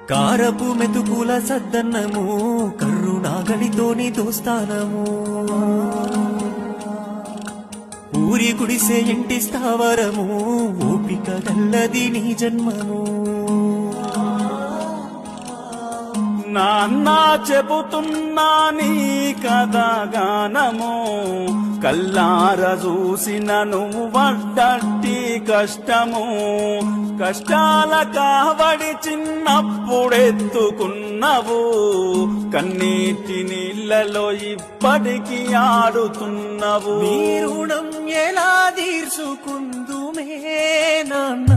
కారపు మెతుకుల సద్దన్నము కరుణాగలితోని దోస్తానము ఊరి గుడిసే ఇంటి స్థావరము ఓపిక గల్లది నీ జన్మము నాన్న చెబుతున్నా నీ కథగానము కల్లార చూసిన నువ్వు పడ్డట్టి కష్టము కష్టాల కావడి చిన్నప్పుడెత్తుకున్నవు కన్నీటి నీళ్లలో ఇప్పటికి ఆడుతున్నవు నీ రుణం ఎలా తీర్చుకుందుమే నాన్న